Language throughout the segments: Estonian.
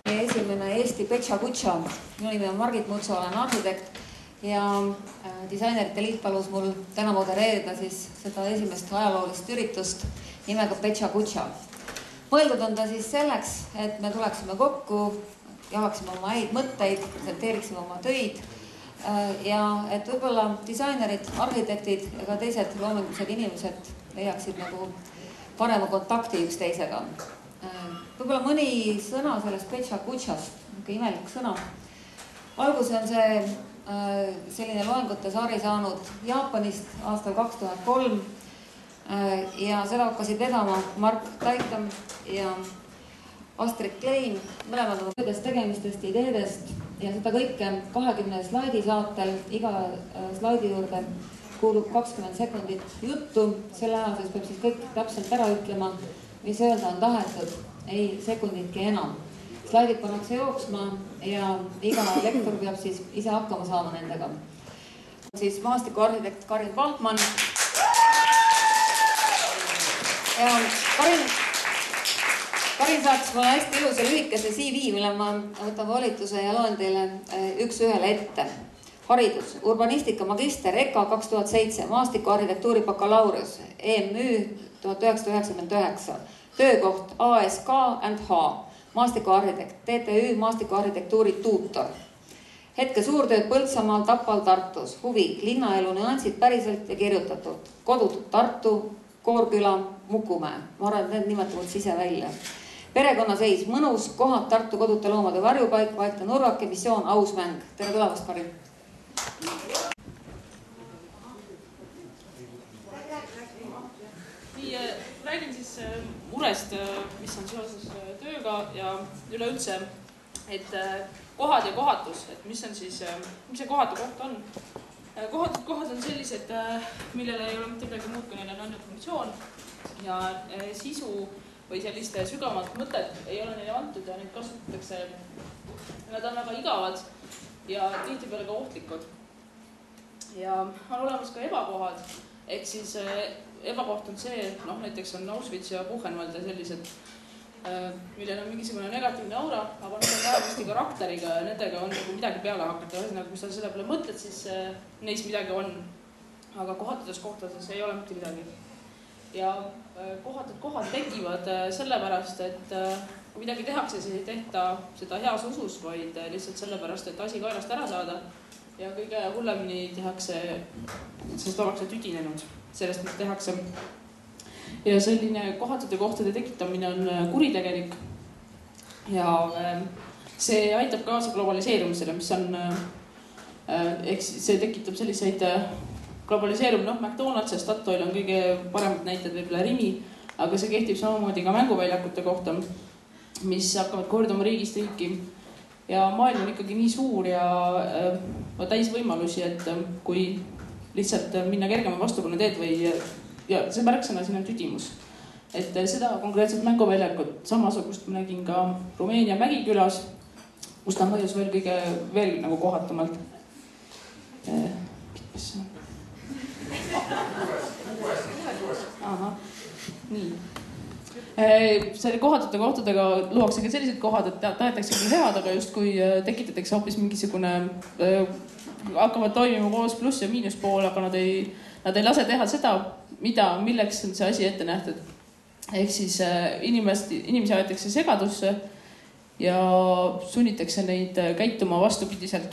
Esimene Eesti Petša-Kutša. Minu nimi on Margit Mutsu, olen arhitekt ja disainerite liit palus mul täna modereerida siis seda esimest ajaloolist üritust nimega Petša-Kutša. Mõeldud on ta siis selleks, et me tuleksime kokku, jagaksime oma häid mõtteid, presenteeriksime oma töid ja et võib-olla disainerid, arhitektid ja ka teised loomingulised inimesed leiaksid nagu parema kontakti üksteisega. Võib-olla mõni sõna sellest Petša-Kutšast, imelik sõna. Alguse on see selline loengute sari saanud Jaapanist aastal 2003 ja seda hakkasid vedama Mark Taitam ja Astrid Klein, mõlemad on töödest, tegemistest, ideedest ja seda kõike 20 slaidi saatel. Iga slaidi juurde kuulub 20 sekundit juttu, selle aja peab siis kõik täpselt ära ütlema, mis öelda on tahetud, ei sekunditki enam. Slaidid pannakse jooksma ja iga lektor peab siis ise hakkama saama nendega. Siis maastikuarhitekt Karin Paltmann. Ja Karin saaks mulle hästi ilusa lühikese CV, mille ma võtan volituse ja loen teile üks ühele ette. Haridus, urbanistika magister, EKA 2007, maastikuarhitektuuri bakalaureus, EMÜ 1999, töökoht ASK & H, maastikuarhitekt, TTÜ maastikuarhitektuuri tuutor. Hetke suurtööd Põltsamaal, Tapal, Tartus, huvi, linnaelu nüansid päriselt ja kirjutatult, kodud Tartu, Koorküla, Mukumäe, ma arvan, et need nimetavad ise välja. Perekonnaseis, mõnus, kohad Tartu kodute loomade varjupaik, vaikne nurgake, missioon, aus mäng. Tere tulemast, Karin! Nii, räägin siis murest, mis on seoses tööga ja üleüldse, et kohad ja kohatus, et mis see kohatu koht on. Kohatud kohad on sellised, millele ei ole mitte midagi muud, kui neil on ainult funktsioon ja sisu või selliste sügavamat mõtet ei ole neile antud ja neid kasutatakse. Nad on väga igavad ja tihtipeale ka ohtlikud. Ja on olemas ka ebakohad, ehk siis ebakoht on see, näiteks on Auschwitz ja Buchenwald ja sellised, millel on mingisugune negatiivne aura, aga need on vähemasti karakteriga ja nendega on nagu midagi peale hakata. Ühesõnaga, kui sa selle peale mõtled, siis neis midagi on, aga kohatades kohtades ei ole mitte midagi. Ja kohatud kohad tekivad sellepärast, et kui midagi tehakse, siis ei tehta seda heas usus, vaid lihtsalt sellepärast, et asi kaelast ära saada. Ja kõige hullemini tehakse, sest ollakse tüdinenud, sellest mis tehakse. Ja selline kohatute kohtade tekitamine on kuritegelik ja see aitab kaasa globaliseerumisele, mis on, see tekitab selliseid globaliseerumine, McDonald's ja Statoil on kõige paremad näited võib-olla Rimi, aga see kehtib samamoodi ka mänguväljakute kohta, mis hakkavad korduma riigist riiki. Ja maailm on ikkagi nii suur ja täis võimalusi, et kui lihtsalt minna kergema vastupanu teed või ja see märksõna siin on tüdimus. Et seda konkreetselt mänguväljakut samasugust ma nägin ka Rumeenia Mägikülas, kus ta mõjus veel nagu kohatumalt. Aha, nii. Selle kohatute kohtadega luuakse ka sellised kohad, et tahetakse küll head, aga just kui tekitatakse hoopis mingisugune, hakkavad toimima koos pluss ja miinuspool, aga nad ei lase teha seda, milleks on see asi ette nähtud. Ehk siis inimesi aetakse segadusse ja sunnitakse neid käituma vastupidiselt.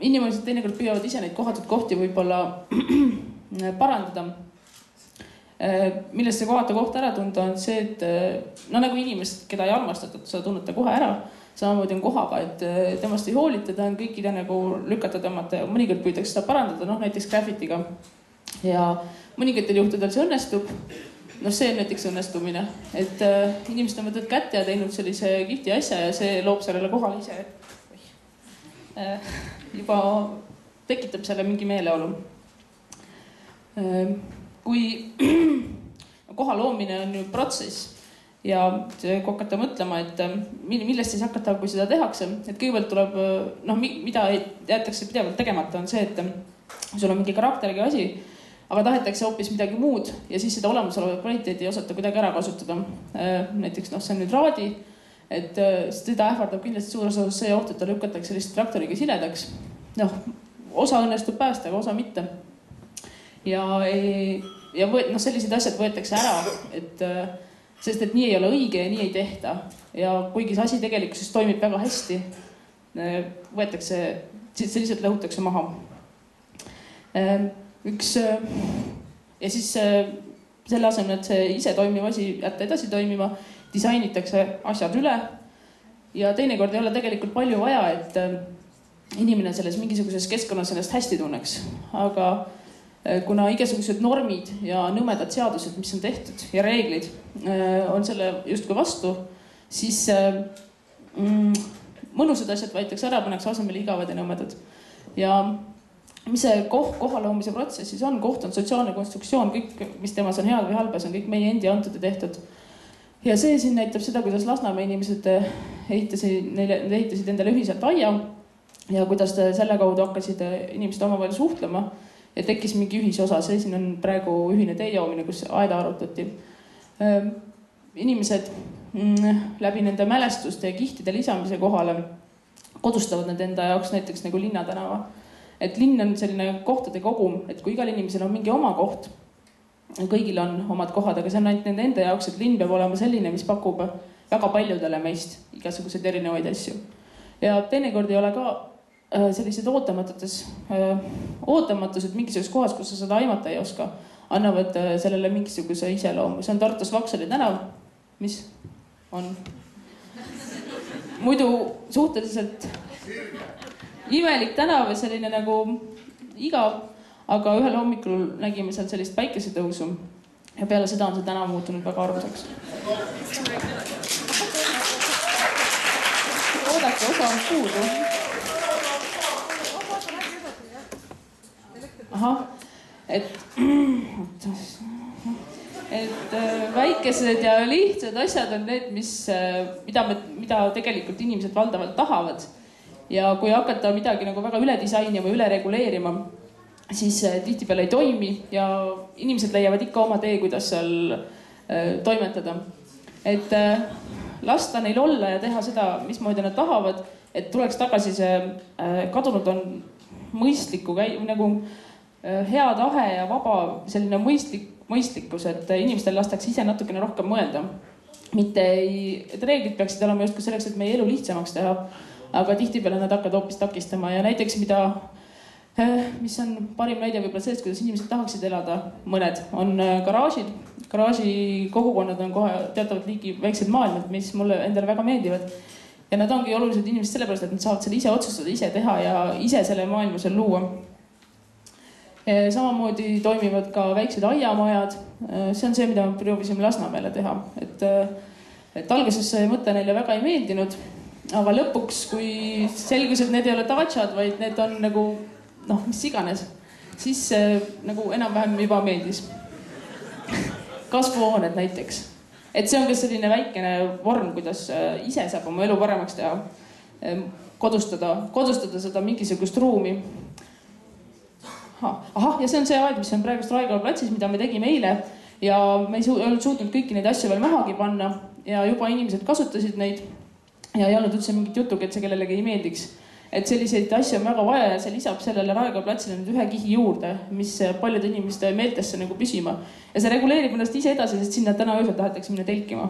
Inimesed teinekord püüavad ise neid kohatud kohti võib-olla parandada. Millest see kohata kohta ära tunda on see, et nagu inimesed, keda ei armastatud, seda tunnete kohe ära. Samamoodi on kohaga, et temast ei hoolita, ta on kõikide nagu lükata tõmmata ja mõnikord püütakse seda parandada, näiteks graffitiga. Ja mõningatel juhtudel see õnnestub. See on näiteks õnnestumine, et inimesed on võtnud kätte ja teinud sellise kihvti asja ja see loob sellele kohale ise. Juba tekitab selle mingi meeleolu. Kui koha loomine on ju protsess ja kui hakata mõtlema, et millest siis hakata, kui seda tehakse, et kõigepealt tuleb, mida jäetakse pidevalt tegemata, on see, et sul on mingi karakteriga asi, aga tahetakse hoopis midagi muud ja siis seda olemasolevat kvaliteeti ei osata kuidagi ära kasutada. Näiteks see on nüüd raadi et seda ähvardab kindlasti suures osas see oht, et ta lükatakse lihtsalt traktoriga siledaks. Noh, osa õnnestub päästa, aga osa mitte. Ja sellised asjad võetakse ära, sest et nii ei ole õige ja nii ei tehta. Ja kuigi see asi tegelikkuses toimib väga hästi, see lihtsalt lõhutakse maha. Ja siis selle asemel, et see ise toimiv asi jätta edasi toimima, disainitakse asjad üle ja teinekord ei ole tegelikult palju vaja, et inimene selles mingisuguses keskkonnas ennast hästi tunneks. Aga kuna igasugused normid ja nõmedad seadused, mis on tehtud ja reeglid on selle justkui vastu, siis mõnusad asjad võetakse ära, pannakse asemele igavad ja nõmedad. Ja mis see koha loomise protsessis on? Koht on sotsiaalne konstruktsioon, kõik, mis temas on head või halba, see on kõik meie endi antud ja tehtud. Ja see siin näitab seda, kuidas Lasnamäe inimesed ehitasid endale ühiselt aia ja kuidas selle kaudu hakkasid inimesed omavahel suhtlema ja tekkis mingi ühisosa. See siin on praegu ühine tee joomine, kus aeda arutati. Inimesed läbi nende mälestuste ja kihtide lisamise kohale kodustavad need enda jaoks näiteks nagu Linnatänava. Et linn on selline kohtade kogum, et kui igal inimesel on mingi oma koht, kõigil on omad kohad, aga see on ainult nende enda jaoks, et linn peab olema selline, mis pakub väga paljudele meist igasuguseid erinevaid asju. Ja teinekord ei ole ka sellised ootamatused mingisuguses kohas, kus sa seda aimata ei oska, annavad sellele mingisuguse iseloomu. See on Tartus Vaksali tänav, mis on muidu suhteliselt imelik tänav ja selline nagu igav, aga ühel hommikul nägime seal sellist päikesetõusu ja peale seda on see tänav muutunud väga armsaks. Oodake, osa on puudu. Ahah, et väikesed ja lihtsad asjad on need, mida tegelikult inimesed valdavalt tahavad. Ja kui hakata midagi nagu väga üle disainima, üle reguleerima, siis tihtipeale ei toimi ja inimesed leiavad ikka oma tee, kuidas seal toimetada. Et lasta neil olla ja teha seda, mismoodi nad tahavad, et tuleks tagasi see kadunud on mõistliku nagu hea tahe ja vaba selline mõistlikkus, et inimestel lastakse ise natukene rohkem mõelda. Et reeglid peaksid olema justkui selleks, et meie elu lihtsamaks teha. Aga tihtipeale nad hakkavad hoopis takistama ja näiteks mis on parim näide võib-olla sellest, kuidas inimesed tahaksid elada, mõned on garaažid. Garaaži kogukonnad on kohe teatavalt liigi väiksed maailmad, mis mulle endale väga meeldivad. Ja nad ongi olulised inimesed sellepärast, et nad saavad selle ise otsustada, ise teha ja ise selle maailma seal luua. Samamoodi toimivad ka väiksed aiamajad. See on see, mida me proovisime Lasnamäele teha. Et alguses see mõte neile väga ei meeldinud. Aga lõpuks, kui selgus, et need ei ole datšad, vaid need on nagu, mis iganes, siis nagu enam-vähem juba meeldis. Kasvuhooned näiteks. Et see on ka selline väikene vorm, kuidas ise saab oma elu paremaks teha. Kodustada seda mingisugust ruumi. Ja see on see aed, mis on praegust Raekoja platsis, mida me tegime eile. Ja me ei olnud suutnud kõiki neid asju veel mahagi panna ja juba inimesed kasutasid neid. Ja ei olnud üldse mingit jutuga, et see kellelegi ei meeldiks. Et selliseid asju on väga vaja ja see lisab sellele Raekoja platsile nüüd ühe kihi juurde, mis paljude inimeste meeltesse nagu püsima. Ja see reguleerib ennast ise edasi, sest sinna täna öösel tahetakse minna telkima.